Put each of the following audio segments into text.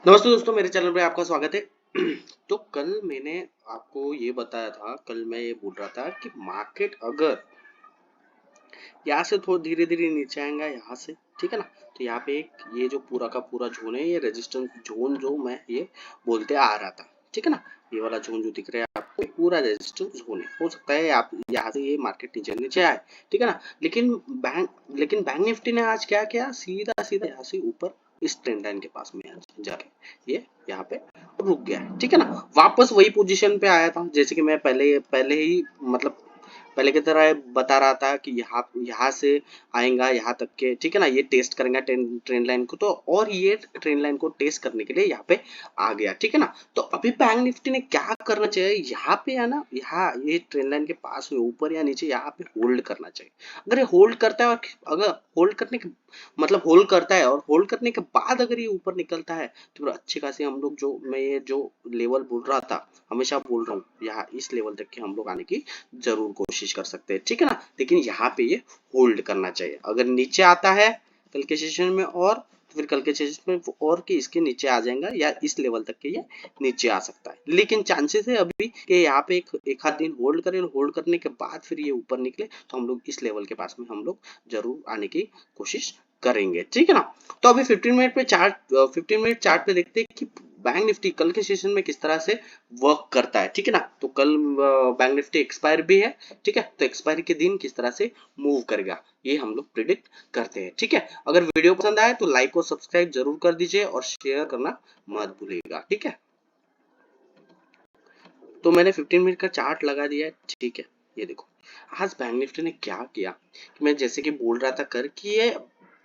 नमस्ते दोस्तों, मेरे चैनल पे आपका स्वागत है। तो कल मैंने आपको ये बताया था, कल मैं ये बोल रहा था कि मार्केट अगर यहाँ से थोड़ा धीरे धीरे नीचे आएगा यहाँ से, ठीक है ना। तो यहाँ पे एक ये जो पूरा का पूरा जोन है, ये रेजिस्टेंस जोन जो मैं ये बोलते आ रहा था, ठीक है ना। ये वाला जोन जो दिख रहा है आपको, पूरा रेजिस्टेंस जोन है। हो सकता है आप यहाँ से ये मार्केट नीचे नीचे आए, ठीक है ना। लेकिन बैंक निफ्टी ने आज क्या किया, सीधा सीधा यहाँ से ऊपर इस ट्रेंड लाइन के पास में जाके ये यहाँ पे रुक गया, ठीक है ना। वापस वही पोजीशन पे आया था, जैसे कि मैं पहले पहले ही मतलब पहले की तरह बता रहा था कि यहाँ यहाँ से आएगा यहाँ तक के, ठीक है ना। ये टेस्ट करेंगे ट्रेंड लाइन को, तो और ये ट्रेंड लाइन को टेस्ट करने के लिए यहाँ पे आ गया, ठीक है ना। तो अभी बैंक निफ्टी ने क्या करना चाहिए, यहाँ पे है ना, यहाँ ये ट्रेंड लाइन के पास में ऊपर या नीचे यहाँ पे होल्ड करना चाहिए। अगर ये होल्ड करता है, और अगर होल्ड करने के मतलब होल्ड करता है और होल्ड करने के बाद अगर ये ऊपर निकलता है, तो फिर अच्छे खासे हम लोग जो मैं ये जो लेवल बोल रहा था, हमेशा बोल रहा हूँ, यहाँ इस लेवल तक के हम लोग आने की जरूर कोशिश कर सकते हैं, ठीक है ना। लेकिन यहाँ पे ये होल्ड करना चाहिए। अगर नीचे आता है कल के सेशन में, और तो फिर कल के सेशन में और कि इसके नीचे आ जाएगा या इस लेवल तक के ये नीचे आ सकता है। लेकिन चांसेस है अभी कि यहाँ पे एक आध दिन होल्ड करें, होल्ड करने के बाद फिर ये ऊपर निकले, तो हम लोग इस लेवल के पास में हम लोग जरूर आने की कोशिश करेंगे, ठीक है ना। तो अभी 15 मिनट चार्ट पे देखते हैं कि बैंक निफ्टी कल के सेशन में किस तरह से वर्क करता है, ठीक है ना। तो कल बैंक निफ्टी एक्सपायर भी है, ठीक है। तो एक्सपायरी के दिन किस तरह से मूव करेगा, ये हम लोग प्रिडिक्ट करते हैं, ठीक है। अगर वीडियो पसंद आए तो लाइक और सब्सक्राइब जरूर कर दीजिए और शेयर करना मत भूलिएगा, ठीक है। तो मैंने 15 मिनट का चार्ट लगा दिया है, ठीक है। ये देखो आज बैंक निफ्टी ने क्या किया, कि मैं जैसे कि बोल रहा था कि ये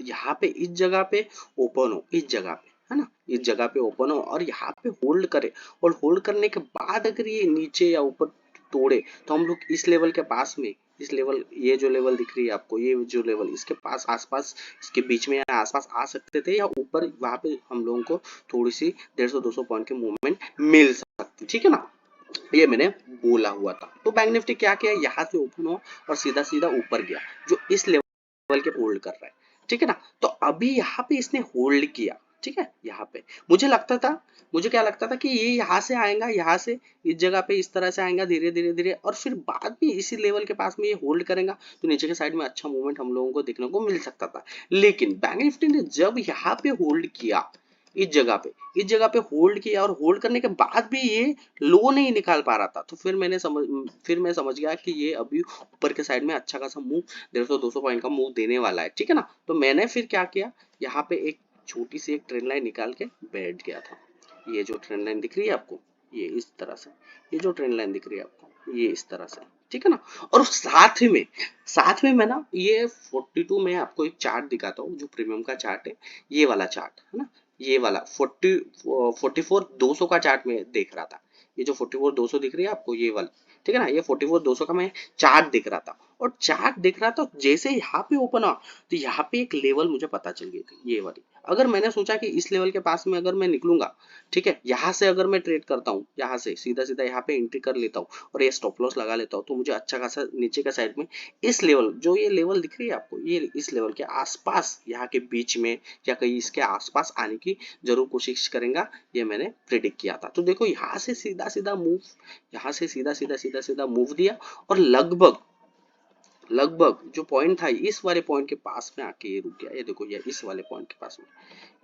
यहाँ पे इस जगह पे ओपन हो, इस जगह पे है ना, इस जगह पे ओपन हो और यहाँ पे होल्ड करे, और होल्ड करने के बाद अगर ये नीचे या ऊपर तोड़े, तो हम लोग इस लेवल के पास में, इस लेवल, ये जो लेवल दिख रही है आपको, ये जो लेवल इसके पास आसपास, इसके बीच में या आसपास आ सकते थे, या ऊपर वहां पे हम लोगों को थोड़ी सी 150-200 पॉइंट की मूवमेंट मिल सकती, ठीक है ना। ये मैंने बोला हुआ था। तो बैंक निफ्टी क्या किया, यहाँ से ओपन हो और सीधा सीधा ऊपर गया, जो इस लेवल के होल्ड कर रहा है, ठीक है ना। तो अभी यहाँ पे इसने होल्ड किया, ठीक है। यहाँ पे मुझे क्या लगता था कि ये यहाँ से आएगा, यहाँ से इस जगह पे इस तरह से आएगा धीरे धीरे धीरे, और फिर बाद में इसी लेवल के पास में ये होल्ड करेगा, तो नीचे के साइड में अच्छा मूवमेंट हम लोगों को देखने को मिल सकता था। लेकिन बैंक निफ्टी ने जब यहाँ पे होल्ड किया, इस जगह पे होल्ड किया, और होल्ड करने के बाद भी ये लो नहीं निकाल पा रहा था, तो फिर मैं समझ गया कि ये अभी ऊपर के साइड में अच्छा खासा मूव 150-200 पॉइंट का मूव देने वाला है, ठीक है ना। तो मैंने फिर क्या किया, यहाँ पे एक छोटी सी एक ट्रेंड लाइन निकाल के बैठ गया था। ये जो ट्रेंड लाइन दिख रही है आपको, ये इस तरह से, ये जो ट्रेंड लाइन दिख रही है आपको, ये इस तरह से, ठीक है ना। और साथ में मैं ना ये 42 में आपको एक चार्ट दिखाता हूँ, जो प्रीमियम का चार्ट है, ये वाला चार्ट है ना, ये वाला 44-200 का चार्ट में देख रहा था। ये जो 44-200 दिख रही है आपको, ये वाला, ठीक है ना, ये 44-200 का मैं चार्ट दिख रहा था। और चार्ट दिख रहा था, जैसे यहाँ पे ओपन हुआ, तो यहाँ पे एक लेवल मुझे पता चल गई थी, ये वाली। अगर मैंने सोचा कि इस लेवल के पास में अगर मैं निकलूंगा, ठीक है, यहाँ से अगर मैं ट्रेड करता हूँ, यहाँ से सीधा सीधा यहाँ पे एंट्री कर लेता हूँ और ये स्टॉप लॉस लगा लेता हूँ, तो मुझे अच्छा खासा नीचे का साइड में इस लेवल, जो ये लेवल दिख रही है आपको, ये इस लेवल के आसपास, यहाँ के बीच में या कहीं इसके आसपास आने की जरूर कोशिश करेगा, ये मैंने प्रिडिक्ट किया था। तो देखो यहाँ से सीधा सीधा मूव, यहाँ से सीधा सीधा मूव दिया, और लगभग जो पॉइंट था इस वाले पॉइंट के पास में आके ये रुक गया। ये देखो, ये इस वाले पॉइंट के पास में,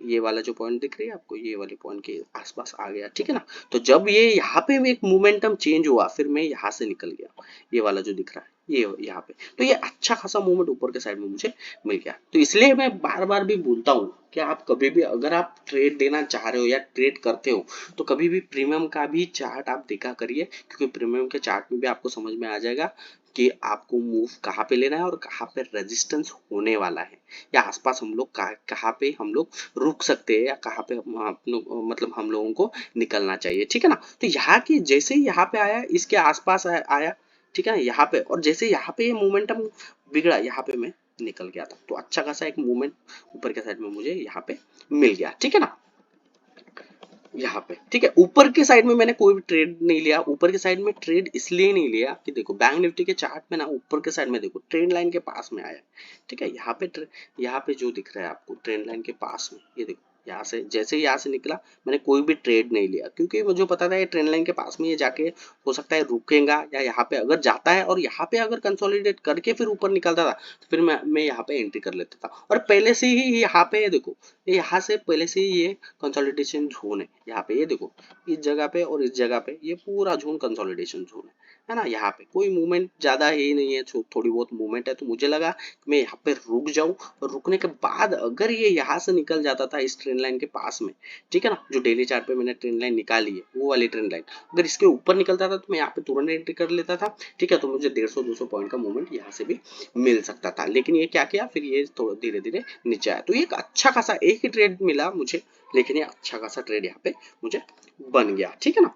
ये वाला जो पॉइंट दिख रही है आपको, ये वाले पॉइंट के आसपास आ गया, ठीक है ना। तो जब ये यहाँ पे एक मोमेंटम चेंज हुआ, फिर मैं यहाँ से निकल गया, ये वाला जो दिख रहा है, ये यहाँ पे, तो ये अच्छा खासा मूवमेंट ऊपर के साइड में मुझे मिल गया। तो इसलिए मैं बार बार भी बोलता हूँ कि आप कभी भी अगर आप ट्रेड देना चाह रहे हो या ट्रेड करते हो, तो कभी भी प्रीमियम का भी चार्ट आप देखा करिए, क्योंकि प्रीमियम के चार्ट में भी आपको समझ में आ जाएगा कि आपको मूव कहाँ पे लेना है और कहाँ पे रेजिस्टेंस होने वाला है, या आसपास हम लोग कहाँ पे हम लोग रुक सकते हैं, या कहाँ पे मतलब हम लोगों को निकलना चाहिए, ठीक है ना। तो यहाँ की जैसे ही यहाँ पे आया, इसके आसपास आया, ठीक है ना, यहाँ पे, और जैसे यहाँ पे ये मोमेंटम बिगड़ा, यहाँ पे मैं निकल गया था, तो अच्छा खासा एक मूवमेंट ऊपर के साइड में मुझे यहाँ पे मिल गया, ठीक है ना। यहाँ पे ठीक है, ऊपर के साइड में मैंने कोई भी ट्रेड नहीं लिया। ऊपर के साइड में ट्रेड इसलिए नहीं लिया कि देखो बैंक निफ्टी के चार्ट में ना, ऊपर के साइड में देखो ट्रेंड लाइन के पास में आया, ठीक है। यहाँ पे जो दिख रहा है आपको ट्रेंड लाइन के पास में, ये देखो यहाँ से जैसे ही यहाँ से निकला मैंने कोई भी ट्रेड नहीं लिया, क्योंकि मुझे पता था ये ट्रेंड लाइन के पास में ये जाके हो सकता है रुकेगा, या यहाँ पे अगर जाता है और यहाँ पे अगर कंसोलिडेट करके फिर ऊपर निकलता था तो फिर मैं यहाँ पे एंट्री कर लेता था। और पहले से ही यहाँ पे देखो, ये यहाँ से पहले से ही ये कंसोलिडेशन जोन है, यहाँ पे ये देखो इस जगह पे और इस जगह पे ये पूरा जोन कंसोलिडेशन जोन है ना। यहाँ पे कोई मूवमेंट ज्यादा ही नहीं है, थोड़ी बहुत मूवमेंट है, तो मुझे लगा मैं यहाँ पे रुक जाऊं, और रुकने के बाद अगर ये यहाँ से निकल जाता था इस ट्रेंड लाइन के पास में, ठीक है ना, जो डेली चार्ट पे मैंने ट्रेंड लाइन निकाली है वो वाली ट्रेंड लाइन, अगर इसके ऊपर निकलता था तो मैं यहाँ पे तुरंत एंट्री कर लेता था, ठीक है, तो मुझे 150-200 पॉइंट का मूवमेंट यहाँ से भी मिल सकता था। लेकिन ये क्या किया, फिर ये थोड़ा धीरे धीरे नीचे आया, तो ये एक अच्छा खासा एक ही ट्रेड मिला मुझे, लेकिन ये अच्छा खासा ट्रेड यहाँ पे मुझे बन गया, ठीक है ना,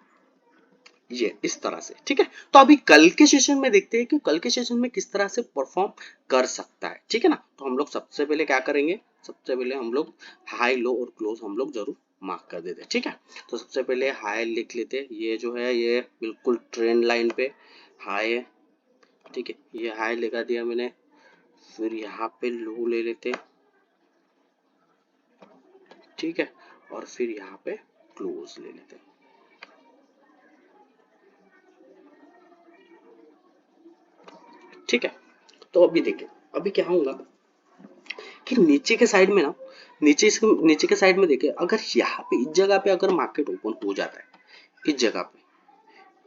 ये इस तरह से, ठीक है। तो अभी कल के सेशन में देखते हैं कि कल के सेशन में किस तरह से परफॉर्म कर सकता है, ठीक है ना। तो हम लोग सबसे पहले क्या करेंगे, सबसे पहले हम लोग हाई लो और क्लोज हम लोग जरूर मार्क कर देते हैं, ठीक है। तो सबसे पहले हाई लिख लेते हैं, ये जो है ये बिल्कुल ट्रेंड लाइन पे हाई है, ठीक है, ये हाई लगा दिया मैंने। फिर यहाँ पे लो ले लेते हैं, ठीक है, और फिर यहाँ पे क्लोज ले लेते हैं, ठीक है। तो अभी देखिए अभी क्या होगा कि नीचे के साइड में ना, नीचे के साइड में देखिए, अगर यहाँ पे इस जगह पे अगर मार्केट ओपन हो जाता है,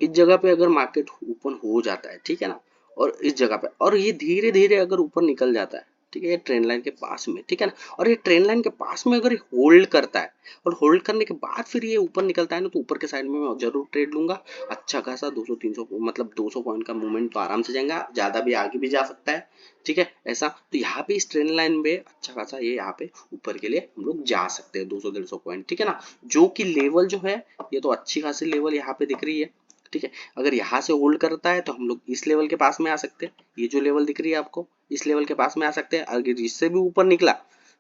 इस जगह पे अगर मार्केट ओपन हो जाता है, ठीक है ना, और इस जगह पे और ये धीरे धीरे अगर ऊपर निकल जाता है, ठीक है, ये ट्रेंड लाइन के पास में, ठीक है ना, और ये ट्रेंड लाइन के पास में अगर होल्ड करता है और होल्ड करने के बाद फिर ये ऊपर निकलता है ना, तो ऊपर के साइड में मैं जरूर ट्रेड लूंगा। अच्छा खासा 200-300 मतलब 200 पॉइंट का मूवमेंट तो आराम से जाएगा, ज्यादा भी आगे भी जा सकता है, ठीक है ऐसा। तो यहाँ पे इस ट्रेंड लाइन में अच्छा खासा ये यहाँ पे ऊपर के लिए हम लोग जा सकते हैं 200-150 पॉइंट, ठीक है ना, जो कि लेवल जो है ये तो अच्छी खासी लेवल यहाँ पे दिख रही है, ठीक है। अगर यहाँ से होल्ड करता है तो हम लोग इस लेवल के पास में आ सकते हैं, ये जो लेवल दिख रही है आपको इस लेवल के पास में आ सकते हैं। अगर इससे भी ऊपर निकला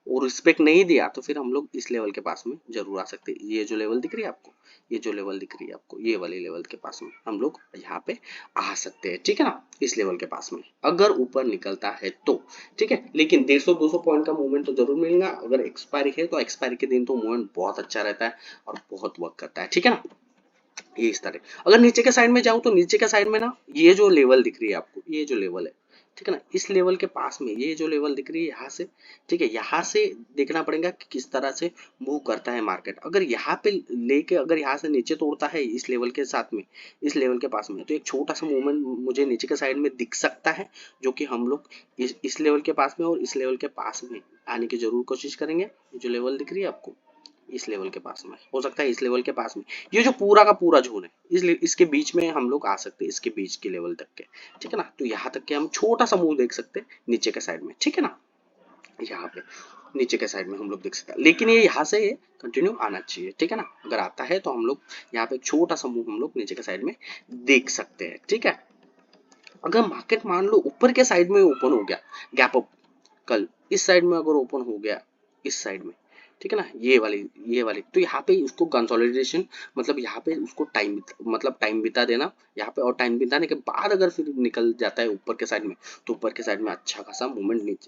और रिस्पेक्ट नहीं दिया तो फिर हम लोग इस लेवल के पास में जरूर आ सकते हैं। ये जो लेवल दिख रही है आपको, ये जो लेवल दिख रही है आपको, ये वाले लेवल के पास में हम लोग यहाँ पे आ सकते हैं, ठीक है ना, इस लेवल के पास में अगर ऊपर निकलता है तो, ठीक है। लेकिन 150-200 पॉइंट का मूवमेंट तो जरूर मिलेगा। अगर एक्सपायरी है तो एक्सपायरी के दिन तो मूवमेंट बहुत अच्छा रहता है और बहुत वर्क करता है, ठीक है ना। ये इस तरह अगर नीचे के साइड में जाऊं तो नीचे के साइड में ना ये जो लेवल दिख रही है आपको, ये जो लेवल है, ठीक है ना, इस लेवल के पास में ये जो लेवल दिख रही है यहाँ से, ठीक है, यहाँ से देखना पड़ेगा कि किस तरह से मूव करता है मार्केट। अगर यहाँ पे लेके अगर यहाँ से नीचे तोड़ता है इस लेवल के साथ में, इस लेवल के पास में, तो एक छोटा सा मूवमेंट मुझे नीचे के साइड में दिख सकता है, जो कि हम लोग इस लेवल के पास में और इस लेवल के पास में आने की जरूर कोशिश करेंगे। जो लेवल दिख रही है आपको इस लेवल के पास में, हो सकता है इस लेवल के पास में, ये जो पूरा का पूरा जोन है इसके बीच में हम लोग आ सकते हैं, इसके बीच के लेवल तक के, ठीक है ना। तो यहाँ तक के हम छोटा सा मूव देख सकते हैं नीचे के साइड में, ठीक है ना, यहाँ पे नीचे के साइड में हम लोग देख सकते हैं। लेकिन ये यहाँ से कंटिन्यू आना चाहिए, ठीक है ना, अगर आता है तो हम लोग यहाँ पे छोटा सा मूव हम लोग नीचे के साइड में देख सकते हैं, ठीक है। अगर मार्केट मान लो ऊपर के साइड में ओपन हो गया, गैप अप कल इस साइड में अगर ओपन हो गया इस साइड में, ठीक है ना, ये वाली तो यहाँ पे उसको कंसोलिडेशन मतलब यहाँ पे उसको टाइम बिता देना यहाँ पे, और टाइम बिताने के बाद अगर फिर निकल जाता है ऊपर के साइड में, तो ऊपर के साइड में अच्छा खासा मूवमेंट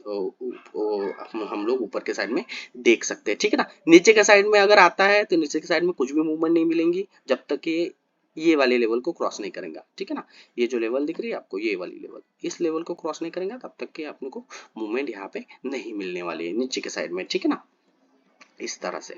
हम लोग ऊपर के साइड में देख सकते हैं, ठीक है ना। नीचे के साइड में अगर आता है तो नीचे के साइड में कुछ भी मूवमेंट नहीं मिलेंगी जब तक ये वाले लेवल को क्रॉस नहीं करेगा, ठीक है ना। ये जो लेवल दिख रही है आपको, ये वाली लेवल, इस लेवल को क्रॉस नहीं करेगा तब तक के आपको को मूवमेंट यहाँ पे नहीं मिलने वाली है नीचे के साइड में, ठीक है ना, इस तरह से,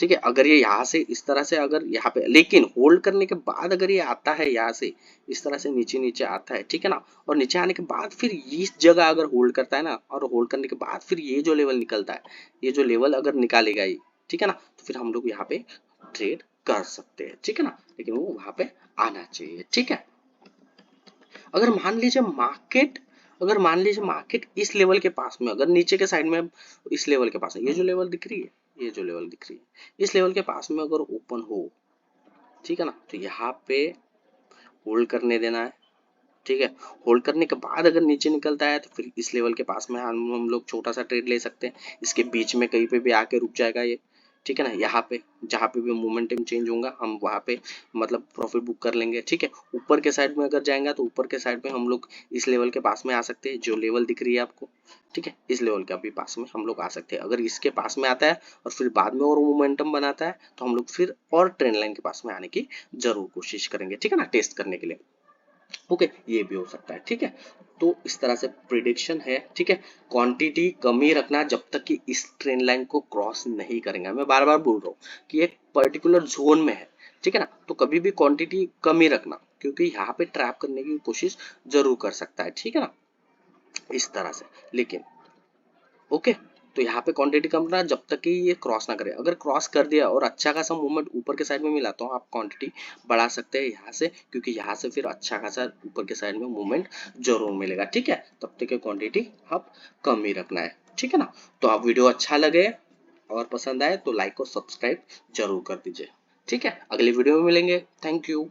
ठीक है। अगर ये यहाँ से इस तरह से अगर यहाँ पे लेकिन होल्ड करने के बाद अगर ये आता है यहाँ से इस तरह से नीचे नीचे आता है, ठीक है ना, और नीचे आने के बाद फिर इस जगह अगर होल्ड करता है ना, और होल्ड करने के बाद फिर ये जो लेवल निकलता है, ये जो लेवल अगर निकालेगा ये, ठीक है ना, तो फिर हम लोग यहाँ पे ट्रेड कर सकते हैं, ठीक है ना, लेकिन वो वहां पे आना चाहिए, ठीक है। अगर मान लीजिए मार्केट इस लेवल के पास में अगर नीचे के साइड में इस लेवल के पास है, ये जो लेवल दिख रही है, ये जो लेवल दिख रही है इस लेवल के पास में अगर ओपन हो, ठीक है ना, तो यहाँ पे होल्ड करने देना है, ठीक है। होल्ड करने के बाद अगर नीचे निकलता है तो फिर इस लेवल के पास में हम लोग छोटा सा ट्रेड ले सकते हैं, इसके बीच में कहीं पे भी आके रुक जाएगा ये, ठीक है ना। यहाँ पे जहाँ पे भी मोमेंटम चेंज होगा हम वहाँ पे मतलब प्रॉफिट बुक कर लेंगे, ठीक है। ऊपर के साइड में अगर जाएंगे तो ऊपर के साइड में हम लोग इस लेवल के पास में आ सकते हैं, जो लेवल दिख रही है आपको, ठीक है, इस लेवल के अभी पास में हम लोग आ सकते हैं। अगर इसके पास में आता है और फिर बाद में और मोमेंटम बनाता है तो हम लोग फिर और ट्रेंड लाइन के पास में आने की जरूर कोशिश करेंगे, ठीक है ना, टेस्ट करने के लिए। ओके, ये भी हो सकता है, ठीक है। तो इस तरह से प्रिडिक्शन है, ठीक है। क्वांटिटी कम ही रखना जब तक कि इस ट्रेंड लाइन को क्रॉस नहीं करेंगे। मैं बार बार बोल रहा हूँ कि एक पर्टिकुलर जोन में है, ठीक है ना, तो कभी भी क्वांटिटी कम ही रखना, क्योंकि यहाँ पे ट्रैप करने की कोशिश जरूर कर सकता है, ठीक है ना, इस तरह से। लेकिन ओके, तो यहाँ पे क्वांटिटी कम रखना जब तक कि ये क्रॉस ना करे। अगर क्रॉस कर दिया और अच्छा खासा मूवमेंट ऊपर के साइड में मिला तो आप क्वांटिटी बढ़ा सकते हैं यहाँ से, क्योंकि यहाँ से फिर अच्छा खासा ऊपर के साइड में मूवमेंट जरूर मिलेगा, ठीक है। तब तक की क्वांटिटी आप कम ही रखना है, ठीक है ना। तो आप वीडियो अच्छा लगे और पसंद आए तो लाइक और सब्सक्राइब जरूर कर दीजिए, ठीक है। अगली वीडियो में मिलेंगे। Thank you.